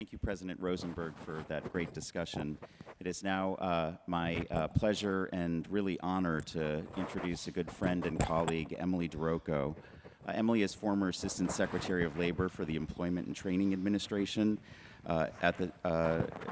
Thank you, President Rosenberg, for that great discussion. It is now my pleasure and really honor to introduce a good friend and colleague, Emily DeRocco. Emily is former Assistant Secretary of Labor for the Employment and Training Administration at the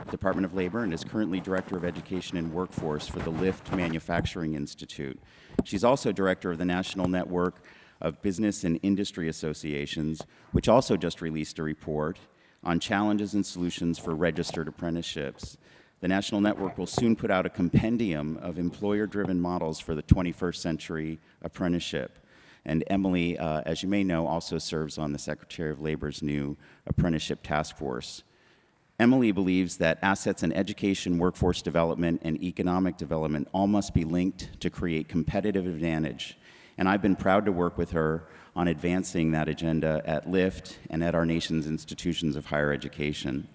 Department of Labor and is currently Director of Education and Workforce for the Lyft Manufacturing Institute. She's also Director of the National Network of Business and Industry Associations, which also just released a report on challenges and solutions for registered apprenticeships. The National Network will soon put out a compendium of employer-driven models for the 21st century apprenticeship. And Emily, as you may know, also serves on the Secretary of Labor's new Apprenticeship Task Force. Emily believes that assets in education, workforce development, and economic development all must be linked to create competitive advantage. And I've been proud to work with her on advancing that agenda at Lyft and at our nation's institutions of higher education.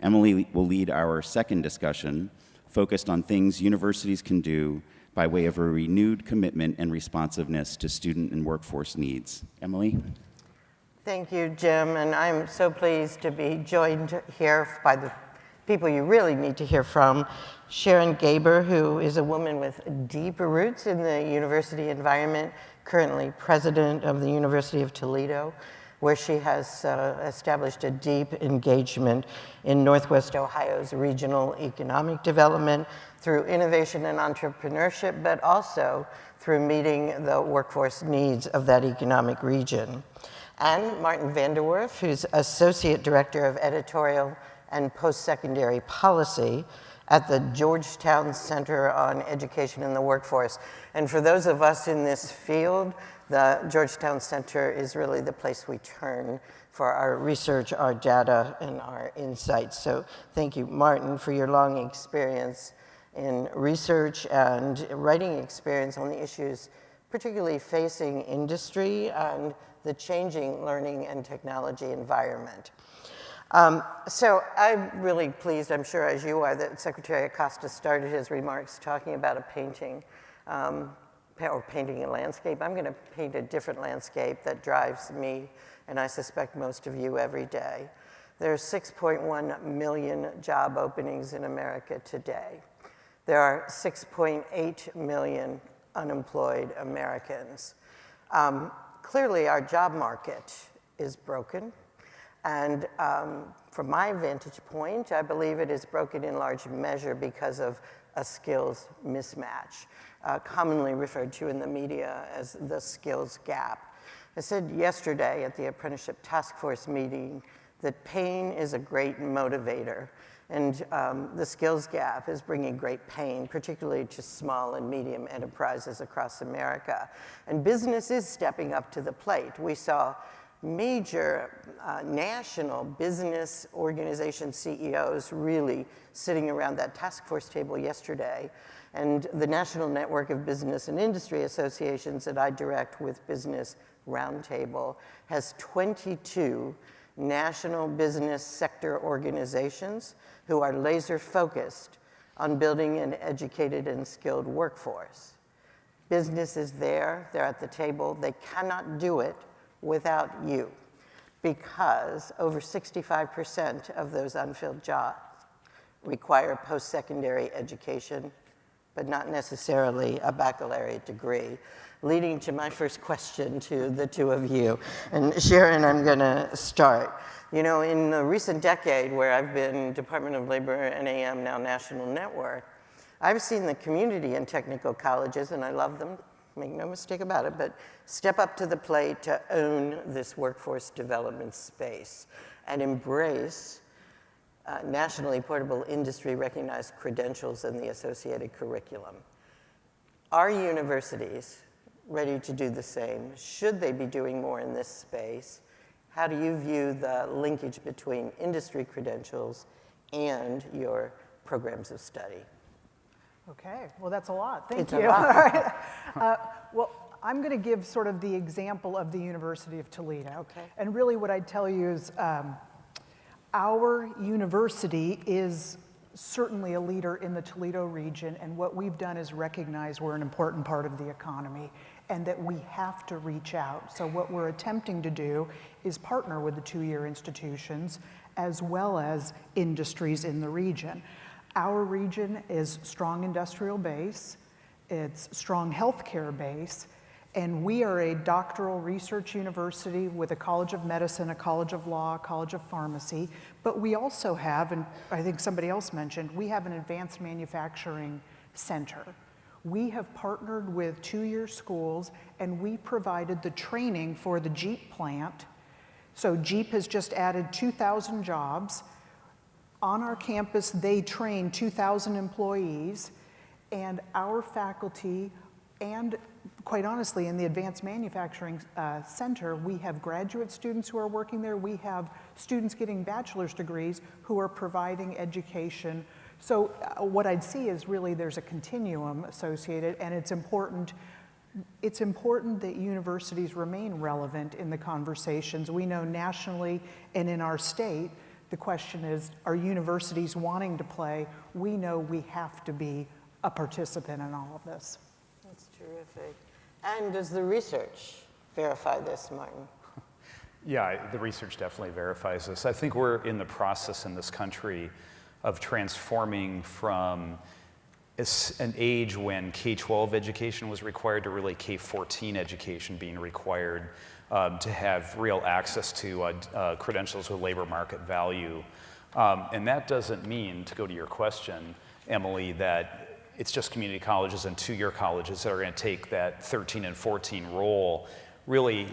Emily will lead our second discussion, focused on things universities can do by way of a renewed commitment and responsiveness to student and workforce needs. Emily? Thank you, Jim, and I'm so pleased to be joined here by the people you really need to hear from. Sharon Gaber, who is a woman with deep roots in the university environment, currently president of the University of Toledo, where she has established a deep engagement in Northwest Ohio's regional economic development through innovation and entrepreneurship, but also through meeting the workforce needs of that economic region. And Martin Vanderwerf, who's Associate Director of Editorial and Post-Secondary Policy at the Georgetown Center on Education and the Workforce. And for those of us in this field, the Georgetown Center is really the place we turn for our research, our data, and our insights. So thank you, Martin, for your long experience in research and writing experience on the issues particularly facing industry and the changing learning and technology environment. So I'm really pleased, I'm sure as you are, that Secretary Acosta started his remarks talking about a painting, or painting a landscape. I'm gonna paint a different landscape that drives me, and I suspect most of you, every day. There's 6.1 million job openings in America today. There are 6.8 million unemployed Americans. Clearly, our job market is broken. And from my vantage point, I believe it is broken in large measure because of a skills mismatch, commonly referred to in the media as the skills gap. I said yesterday at the Apprenticeship Task Force meeting that pain is a great motivator, and the skills gap is bringing great pain, particularly to small and medium enterprises across America. And business is stepping up to the plate. We saw major national business organization CEOs really sitting around that task force table yesterday. And the National Network of Business and Industry Associations that I direct with Business Roundtable has 22 national business sector organizations who are laser focused on building an educated and skilled workforce. Business is there, they're at the table, they cannot do it without you, because over 65% of those unfilled jobs require post-secondary education, but not necessarily a baccalaureate degree, leading to my first question to the two of you. And Sharon, I'm gonna start. You know, in the recent decade where I've been Department of Labor, NAM, now National Network, I've seen the community and technical colleges, and I love them, make no mistake about it, but step up to the plate to own this workforce development space and embrace nationally portable industry recognized credentials and the associated curriculum. Are universities ready to do the same? Should they be doing more in this space? How do you view the linkage between industry credentials and your programs of study? Okay, well, that's a lot. Thank It's you. a lot. All right. Well, I'm going to give sort of the example of the University of Toledo. Okay. And really what I'd tell you is our university is certainly a leader in the Toledo region, and what we've done is recognize we're an important part of the economy and that we have to reach out. So what we're attempting to do is partner with the two-year institutions as well as industries in the region. Our region is strong industrial base, it's strong healthcare base, and we are a doctoral research university with a College of Medicine, a College of Law, a College of Pharmacy, but we also have, and I think somebody else mentioned, we have an advanced manufacturing center. We have partnered with two-year schools, and we provided the training for the Jeep plant. So Jeep has just added 2,000 jobs. On our campus, they train 2,000 employees, and our faculty, and quite honestly, in the Advanced Manufacturing Center, we have graduate students who are working there. We have students getting bachelor's degrees who are providing education. So what I'd see is really there's a continuum associated, and it's important that universities remain relevant in the conversations. We know nationally and in our state, the question is, are universities wanting to play? We know we have to be a participant in all of this. That's terrific. And does the research verify this, Martin? Yeah, the research definitely verifies this. I think we're in the process in this country of transforming from an age when K-12 education was required to really K-14 education being required to have real access to credentials with labor market value. And that doesn't mean, to go to your question, Emily, that it's just community colleges and two-year colleges that are going to take that 13 and 14 role. Really,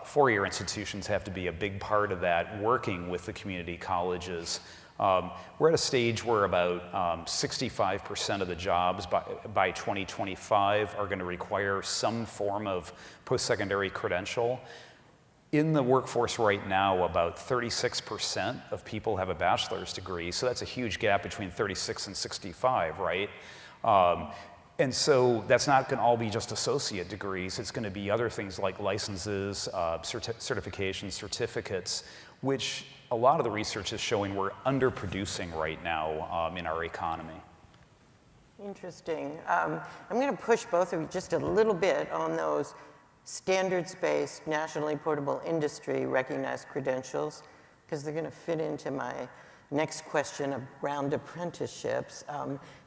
four-year institutions have to be a big part of that, working with the community colleges. We're at a stage where about 65% of the jobs by 2025 are going to require some form of post-secondary credential. In the workforce right now, about 36% of people have a bachelor's degree, so that's a huge gap between 36 and 65, right? And so that's not going to all be just associate degrees. It's going to be other things like licenses, certifications, certificates, which a lot of the research is showing we're underproducing right now in our economy. Interesting. I'm going to push both of you just a little bit on those standards-based, nationally portable industry recognized credentials, because they're going to fit into my next question around apprenticeships.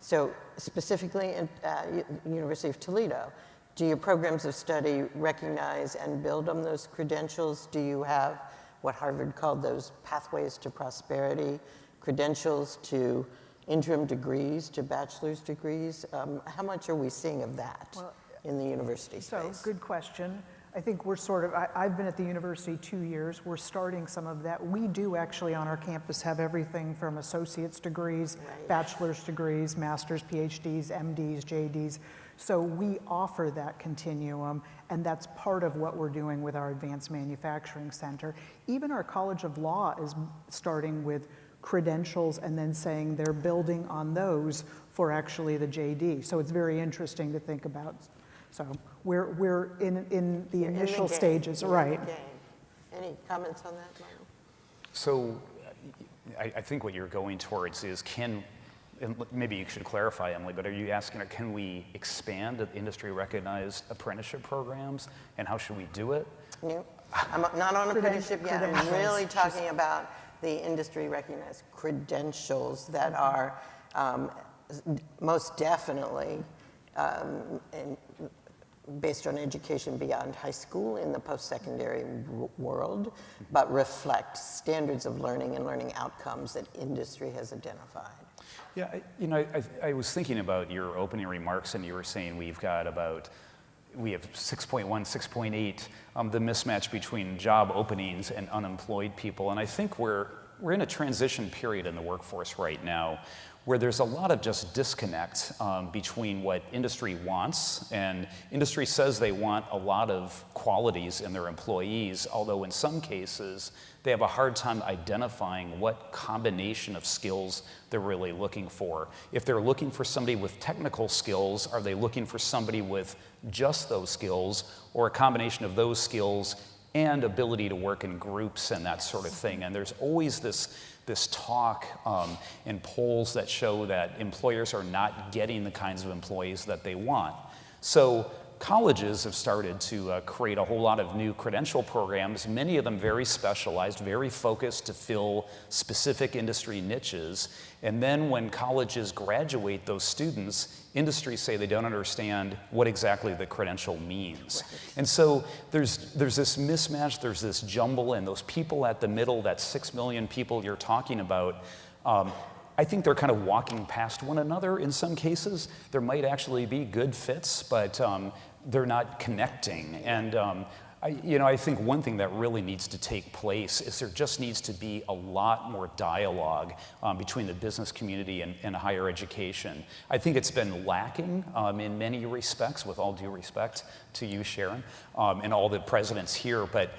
So specifically at University of Toledo, do your programs of study recognize and build on those credentials? Do you have what Harvard called those pathways to prosperity, credentials to interim degrees, to bachelor's degrees? How much are we seeing of that in the university space? So, good question. I think we're sort of, I've been at the university 2 years. We're starting some of that. We do actually on our campus have everything from associate's degrees, bachelor's degrees, master's, PhDs, MDs, JDs. So we offer that continuum, and that's part of what we're doing with our Advanced Manufacturing Center. Even our College of Law is starting with credentials and then saying they're building on those for actually the JD. So it's very interesting to think about. So we're in the initial stages, right? Any comments on that, Martin? So I think what you're going towards is and maybe you should clarify, Emily, but are you asking, can we expand the industry-recognized apprenticeship programs, and how should we do it? No, I'm not on apprenticeship yet. I'm really talking about the industry-recognized credentials that are most definitely based on education beyond high school in the post-secondary world, but reflect standards of learning and learning outcomes that industry has identified. Yeah, I was thinking about your opening remarks, and you were saying we have 6.1, 6.8, the mismatch between job openings and unemployed people. And I think we're in a transition period in the workforce right now where there's a lot of just disconnect between what industry wants, and industry says they want a lot of qualities in their employees, although in some cases they have a hard time identifying what combination of skills they're really looking for. If they're looking for somebody with technical skills, are they looking for somebody with just those skills, or a combination of those skills and ability to work in groups and that sort of thing? And there's always this talk in polls that show that employers are not getting the kinds of employees that they want. So colleges have started to create a whole lot of new credential programs, many of them very specialized, very focused to fill specific industry niches. And then when colleges graduate those students, industries say they don't understand what exactly the credential means. Right. And so there's this mismatch, there's this jumble, and those people at the middle, that 6 million people you're talking about, I think they're kind of walking past one another in some cases. There might actually be good fits, but they're not connecting. And I think one thing that really needs to take place is there just needs to be a lot more dialogue between the business community and higher education. I think it's been lacking in many respects, with all due respect to you, Sharon, and all the presidents here, but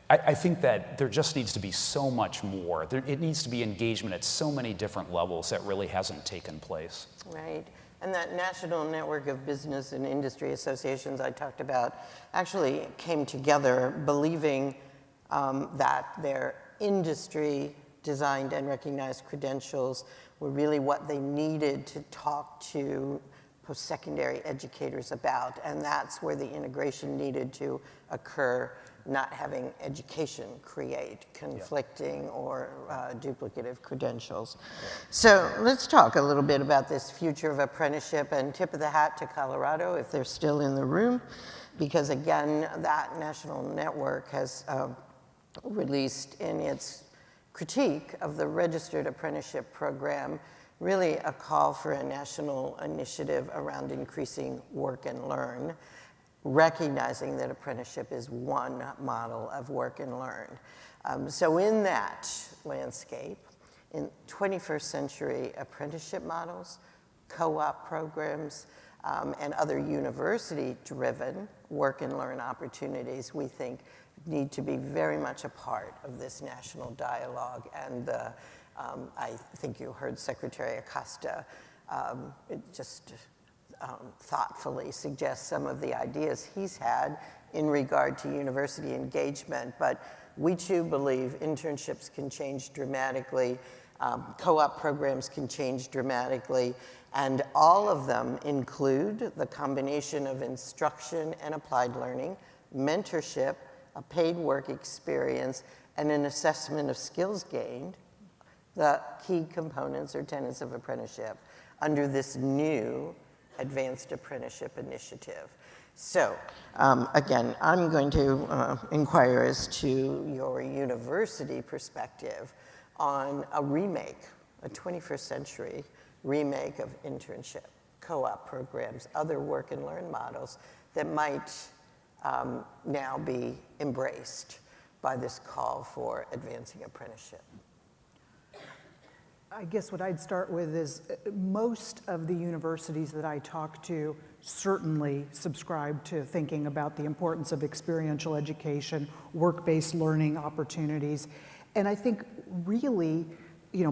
I think that there just needs to be so much more. It needs to be engagement at so many different levels that really hasn't taken place. Right. And that national network of business and industry associations I talked about actually came together believing that their industry designed and recognized credentials were really what they needed to talk to post-secondary educators about. And that's where the integration needed to occur, not having education create conflicting or duplicative credentials. So let's talk a little bit about this future of apprenticeship, and tip of the hat to Colorado if they're still in the room, because again, that national network has released in its critique of the registered apprenticeship program really a call for a national initiative around increasing work and learn, recognizing that apprenticeship is one model of work and learn. So in that landscape, in 21st century apprenticeship models, co-op programs, and other university-driven work and learn opportunities, we think need to be very much a part of this national dialogue. And I think you heard Secretary Acosta thoughtfully suggest some of the ideas he's had in regard to university engagement. But we too believe internships can change dramatically, co-op programs can change dramatically, and all of them include the combination of instruction and applied learning, mentorship, a paid work experience, and an assessment of skills gained, the key components or tenets of apprenticeship, under this new Advanced Apprenticeship Initiative. So again, I'm going to inquire as to your university perspective on a remake, a 21st century remake of internship, co-op programs, other work and learn models that might now be embraced by this call for advancing apprenticeship. I guess what I'd start with is most of the universities that I talk to certainly subscribe to thinking about the importance of experiential education, work-based learning opportunities. And I think really,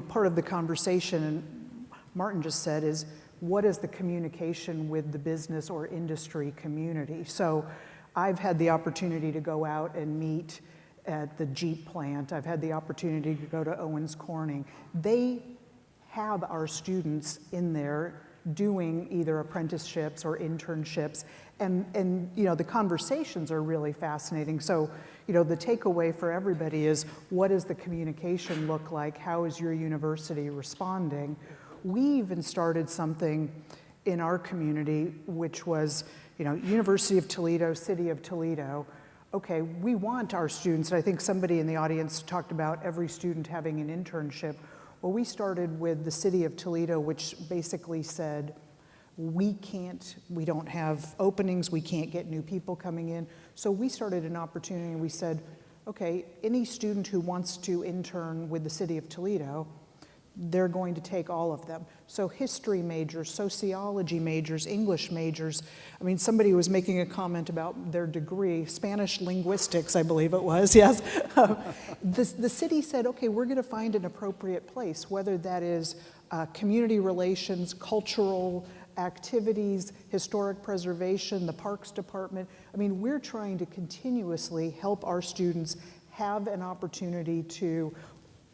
part of the conversation, and Martin just said, is what is the communication with the business or industry community? So I've had the opportunity to go out and meet at the Jeep plant. I've had the opportunity to go to Owens Corning. They have our students in there doing either apprenticeships or internships, and the conversations are really fascinating. So the takeaway for everybody is, what does the communication look like? How is your university responding? We even started something in our community, which was University of Toledo, City of Toledo. Okay, we want our students, and I think somebody in the audience talked about every student having an internship. Well, we started with the City of Toledo, which basically said, we don't have openings, we can't get new people coming in. So we started an opportunity and we said, okay, any student who wants to intern with the City of Toledo, they're going to take all of them. So history majors, sociology majors, English majors. I mean, somebody was making a comment about their degree, Spanish linguistics, I believe it was, yes. The city said, okay, we're gonna find an appropriate place, whether that is community relations, cultural activities, historic preservation, the parks department. I mean, we're trying to continuously help our students have an opportunity to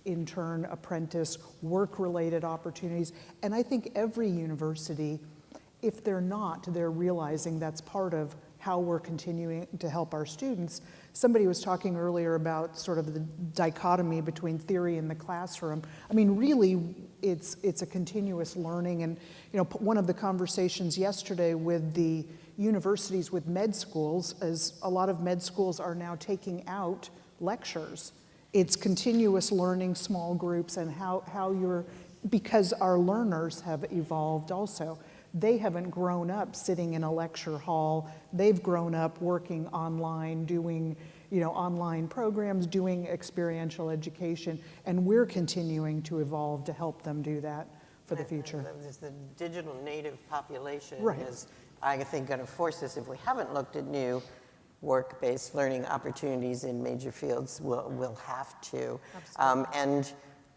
intern, apprentice, work-related opportunities. And I think every university, if they're not, they're realizing that's part of how we're continuing to help our students. Somebody was talking earlier about sort of the dichotomy between theory and the classroom. I mean, really, it's a continuous learning. And one of the conversations yesterday with the universities with med schools is a lot of med schools are now taking out lectures. It's continuous learning, small groups, and how you're, because our learners have evolved also. They haven't grown up sitting in a lecture hall. They've grown up working online, doing online programs, doing experiential education, and we're continuing to evolve to help them do that for the future. The digital native population Right. is, I think, going to force us, if we haven't looked at new work-based learning opportunities in major fields, we'll have to. And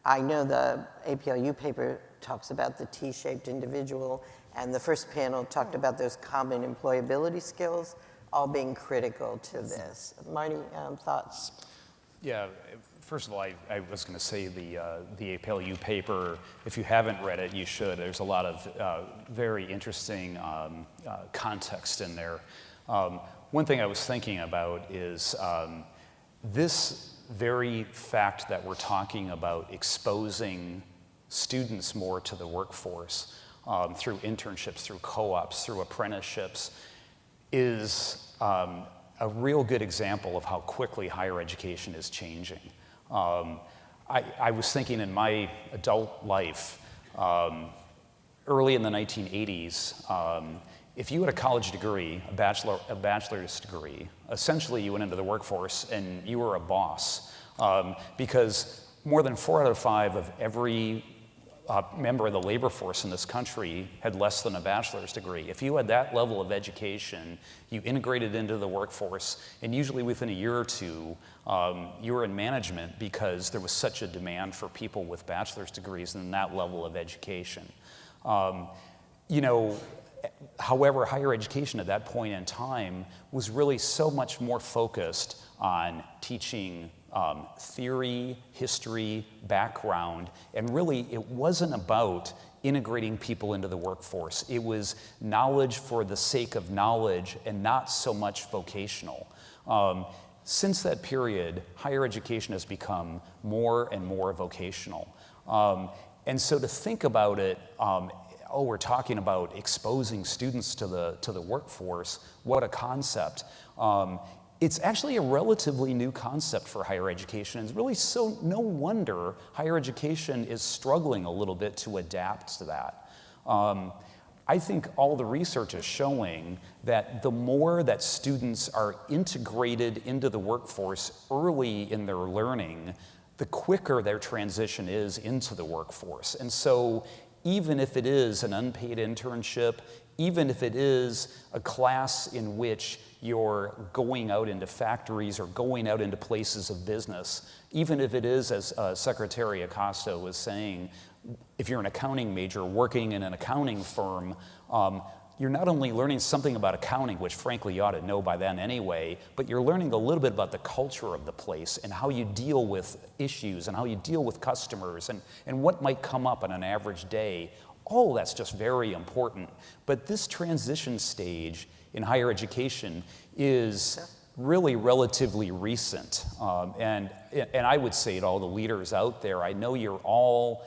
I know the APLU paper talks about the T-shaped individual, and the first panel talked about those common employability skills all being critical to this. Marty, thoughts? Yeah, first of all, I was going to say the APLU paper, if you haven't read it, you should. There's a lot of very interesting context in there. One thing I was thinking about is this very fact that we're talking about exposing students more to the workforce through internships, through co-ops, through apprenticeships, is a real good example of how quickly higher education is changing. I was thinking in my adult life, early in the 1980s, if you had a college degree, a bachelor's degree, essentially you went into the workforce and you were a boss, because more than 4 out of 5 of every member of the labor force in this country had less than a bachelor's degree. If you had that level of education, you integrated into the workforce, and usually within a year or two, you were in management because there was such a demand for people with bachelor's degrees and that level of education. However, higher education at that point in time was really so much more focused on teaching theory, history, background, and really it wasn't about integrating people into the workforce. It was knowledge for the sake of knowledge and not so much vocational. Since that period, higher education has become more and more vocational. And so to think about it, we're talking about exposing students to the workforce, what a concept. It's actually a relatively new concept for higher education. It's really so no wonder higher education is struggling a little bit to adapt to that. I think all the research is showing that the more that students are integrated into the workforce early in their learning, the quicker their transition is into the workforce. And so even if it is an unpaid internship, even if it is a class in which you're going out into factories or going out into places of business, even if it is, as Secretary Acosta was saying, if you're an accounting major working in an accounting firm, you're not only learning something about accounting, which frankly you ought to know by then anyway, but you're learning a little bit about the culture of the place and how you deal with issues and how you deal with customers and what might come up on an average day. All that's just very important. But this transition stage in higher education is really relatively recent. And I would say to all the leaders out there, I know you're all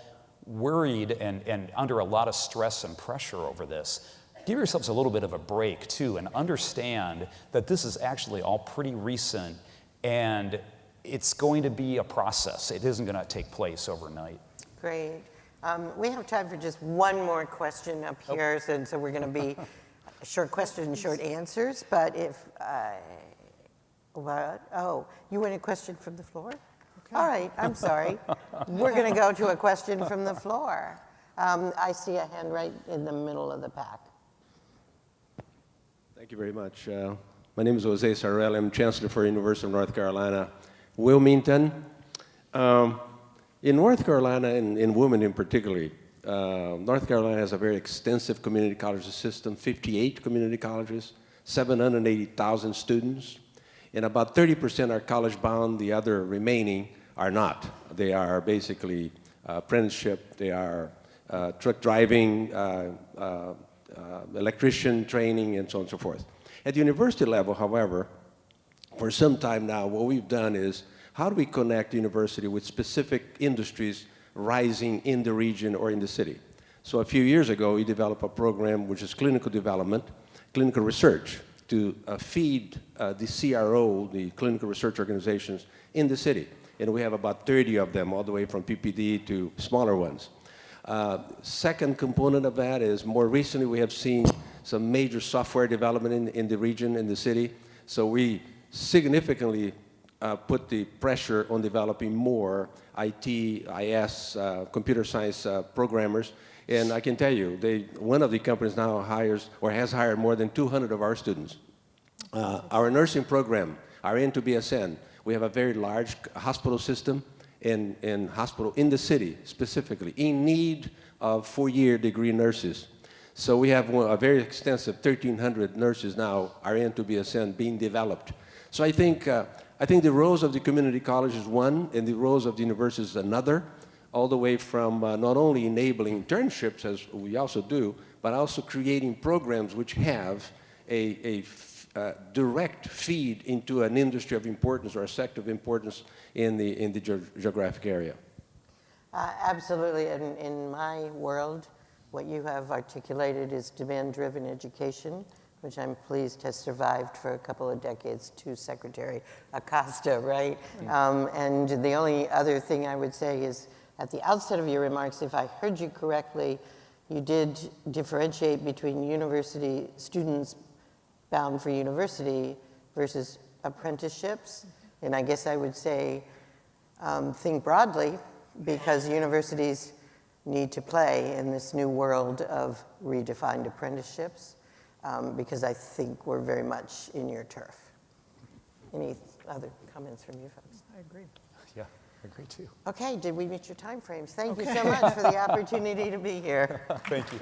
worried and under a lot of stress and pressure over this. Give yourselves a little bit of a break too and understand that this is actually all pretty recent and it's going to be a process. It isn't going to take place overnight. Great. We have time for just one more question up here, so we're going to be short questions, short answers. But if, what? Oh, you want a question from the floor? Okay. All right, I'm sorry. We're going to go to a question from the floor. I see a hand right in the middle of the pack. Thank you very much. My name is Jose Sarrell. I'm Chancellor for University of North Carolina, Wilmington. In North Carolina, and in Wilmington particularly, North Carolina has a very extensive community college system, 58 community colleges, 780,000 students, and about 30% are college-bound. The other remaining are not. They are basically apprenticeship, they are truck driving, electrician training, and so on and so forth. At the university level, however, for some time now, what we've done is, how do we connect university with specific industries rising in the region or in the city? So a few years ago, we developed a program which is clinical development, clinical research, to feed the CRO, the clinical research organizations in the city. And we have about 30 of them, all the way from PPD to smaller ones. Second component of that is, more recently we have seen some major software development in the region, in the city. So we significantly put the pressure on developing more IT, IS, computer science programmers. And I can tell you, one of the companies now hires, or has hired, more than 200 of our students. Our nursing program, our N to BSN, we have a very large hospital system and hospital in the city specifically in need of 4-year degree nurses. So we have a very extensive 1,300 nurses now, our N to BSN, being developed. So I think the roles of the community college is one, and the roles of the university is another, all the way from not only enabling internships, as we also do, but also creating programs which have a direct feed into an industry of importance or a sector of importance in the geographic area. Absolutely. And in my world, what you have articulated is demand-driven education, which I'm pleased has survived for a couple of decades to Secretary Acosta, right? And the only other thing I would say is, at the outset of your remarks, if I heard you correctly, you did differentiate between university students bound for university versus apprenticeships. And I guess I would say, think broadly, because universities need to play in this new world of redefined apprenticeships, because I think we're very much in your turf. Any other comments from you folks? I agree. Yeah, I agree too. Okay, did we meet your time frames? Thank you so much for the opportunity to be here. Thank you.